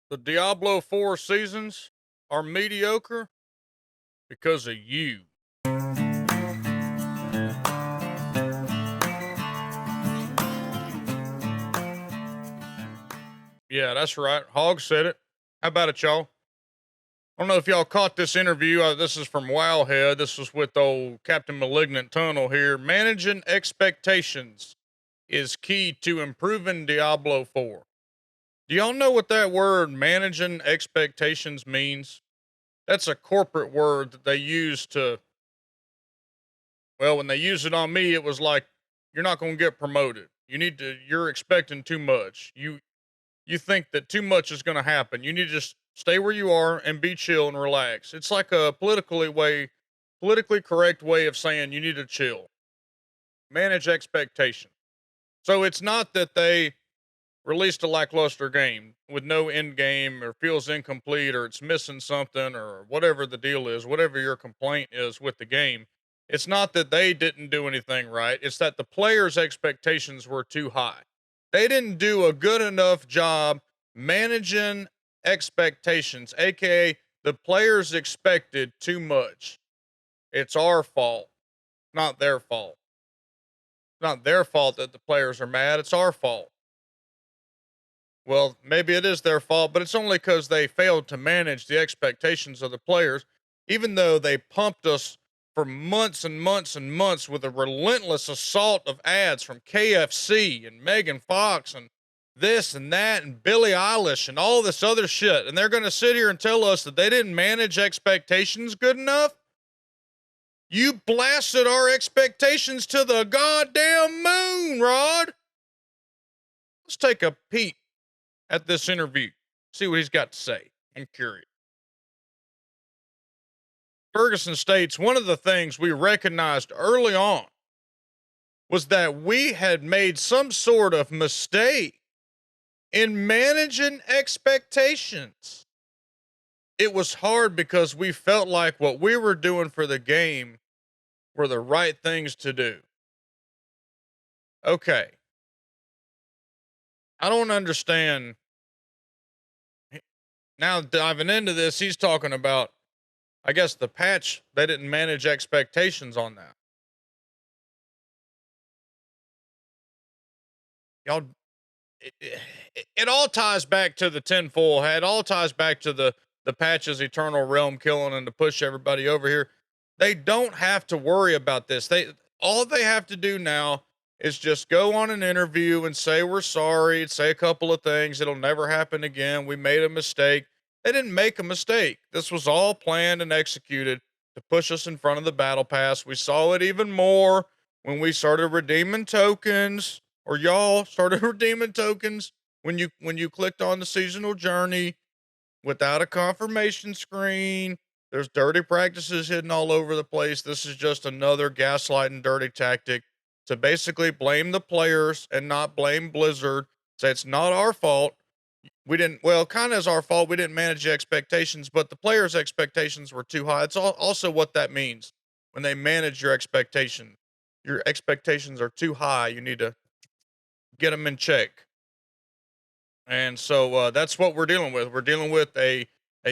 The Diablo 4 seasons are mediocre because of you. Yeah, that's right. Hawg said it. How about it, y'all? I don't know if y'all caught this interview. This is from Wowhead. This was with old Captain Malignant Tunnel here. Managing expectations is key to improving Diablo 4. Do y'all know what that word managing expectations means? That's a corporate word that they use to, well, when they used it on me, it was like, you're not going to get promoted. You're expecting too much. You think that too much is going to happen. You need to just stay where you are and be chill and relax. It's like a politically correct way of saying you need to chill, manage expectation. So it's not that they released a lackluster game with no end game or feels incomplete or it's missing something or whatever the deal is, whatever your complaint is with the game. It's not that they didn't do anything right. It's that the players' expectations were too high. They didn't do a good enough job managing expectations, aka the players expected too much. It's our fault, not their fault. It's not their fault that the players are mad. It's our fault. Well, maybe it is their fault, but it's only because they failed to manage the expectations of the players, even though they pumped us for months and months and months with a relentless assault of ads from KFC and Megan Fox and this and that and Billie Eilish and all this other shit. And they're going to sit here and tell us that they didn't manage expectations good enough? You blasted our expectations to the goddamn moon, Rod. Let's take a peek at this interview. See what he's got to say. I'm curious. Ferguson states one of the things we recognized early on was that we had made some sort of mistake in managing expectations. It was hard because we felt like what we were doing for the game were the right things to do. Okay. I don't understand. Now, diving into this, he's talking about, I guess, the patch. They didn't manage expectations on that. Y'all, it all ties back to the tinfoil hat. It all ties back to the patch's Eternal Realm killing and to push everybody over here. They don't have to worry about this. All they have to do now is just go on an interview and say we're sorry, say a couple of things. It'll never happen again. We made a mistake. They didn't make a mistake. This was all planned and executed to push us in front of the battle pass. We saw it even more when we started redeeming tokens, or y'all started redeeming tokens when you clicked on the seasonal journey without a confirmation screen. There's dirty practices hidden all over the place. This is just another gaslighting dirty tactic to basically blame the players and not blame Blizzard. Say it's not our fault. We didn't, well, kind of is our fault. We didn't manage the expectations, but the players' expectations were too high. It's also what that means when they manage your expectation. Your expectations are too high. You need to get them in check. And so that's what we're dealing with. We're dealing with a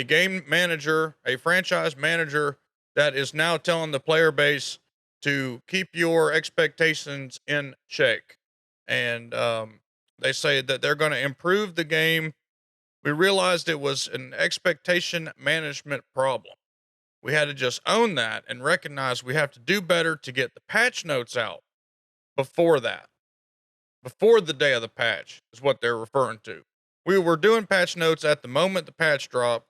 game manager, a franchise manager that is now telling the player base to keep your expectations in check. And they say that they're going to improve the game. We realized it was an expectation management problem. We had to just own that and recognize we have to do better to get the patch notes out before that. Before the day of the patch is what they're referring to. We were doing patch notes at the moment the patch dropped.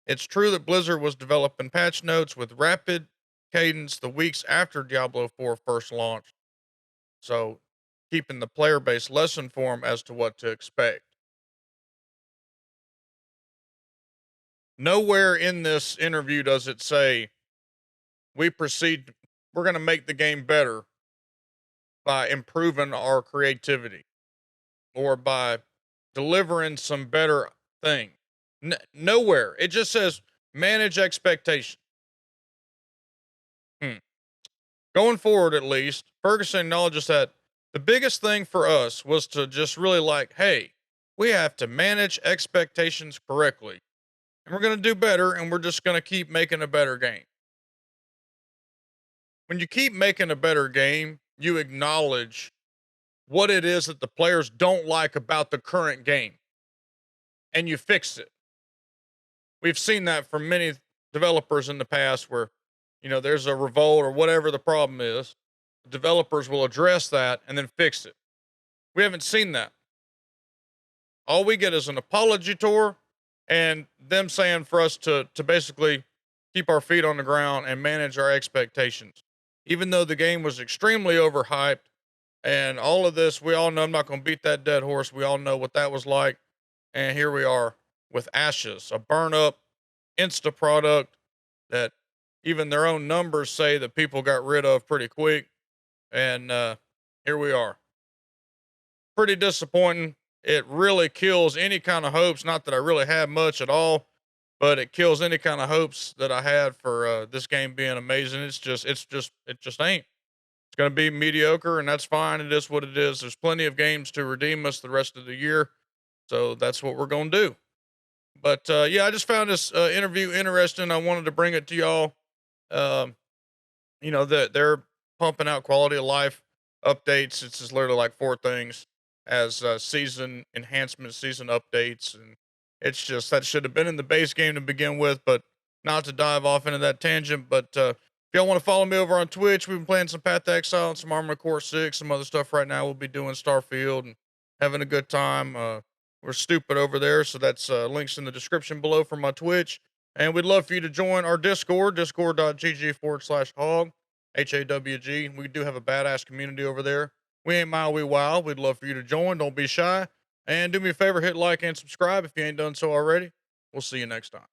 It's true that Blizzard was developing patch notes with rapid cadence the weeks after Diablo 4 first launched. So keeping the player base less informed as to what to expect. Nowhere in this interview does it say we're going to make the game better by improving our creativity or by delivering some better thing. Nowhere. It just says manage expectation. Going forward, at least, Ferguson acknowledges that the biggest thing for us was to just really like, hey, We have to manage expectations correctly. And we're going to do better, and we're just going to keep making a better game. When you keep making a better game, you acknowledge what it is that the players don't like about the current game and you fix it. We've seen that from many developers in the past where, there's a revolt or whatever the problem is. Developers will address that and then fix it. We haven't seen that. All we get is an apology tour and them saying for us to basically keep our feet on the ground and manage our expectations. Even though the game was extremely overhyped and all of this, we all know, I'm not going to beat that dead horse. We all know what that was like. And here we are with Ashes, a burn up Insta product that even their own numbers say that people got rid of pretty quick. And here we are. Pretty disappointing. It really kills any kind of hopes. Not that I really had much at all, but it kills any kind of hopes that I had for this game being amazing. It just ain't. It's going to be mediocre, and that's fine. It is what it is. There's plenty of games to redeem us the rest of the year, so that's what we're going to do. But yeah, I just found this interview interesting. I wanted to bring it to y'all. Um, that they're pumping out quality of life updates. It's just literally like 4 things as season enhancements, season updates, and it's just that should have been in the base game to begin with. But not to dive off into that tangent. But if y'all want to follow me over on Twitch, we've been playing some Path to Exile and some Armored Core 6, some other stuff right now. We'll be doing Starfield and having a good time. We're stupid over there, so that's links in the description below for my Twitch. And we'd love for you to join our Discord, discord.gg/Hawg, HAWG. We do have a badass community over there. We ain't mild, we wild. We'd love for you to join. Don't be shy. And do me a favor, hit like and subscribe if you ain't done so already. We'll see you next time.